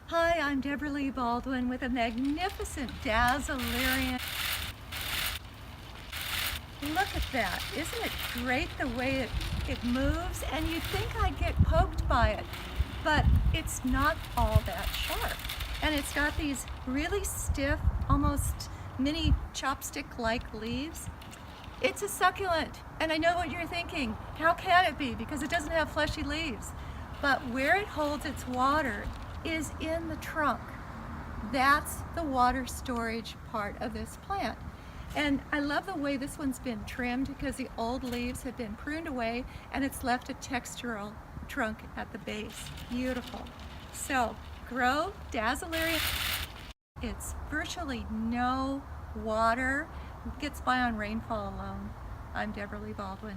Hi, I'm Debra Lee Baldwin with a magnificent Dasylirion. Look at that. Isn't it great the way it moves? And you'd think I'd get poked by it, but it's not all that sharp. And it's got these really stiff, almost mini chopstick-like leaves. It's a succulent, and I know what you're thinking. How can it be? Because it doesn't have fleshy leaves. But where it holds its water is in the trunk. That's the water storage part of this plant. And I love the way this one's been trimmed because the old leaves have been pruned away and it's left a textural trunk at the base. Beautiful. So grow Dasylirion. It's virtually no water. It gets by on rainfall alone. I'm Debra Lee Baldwin.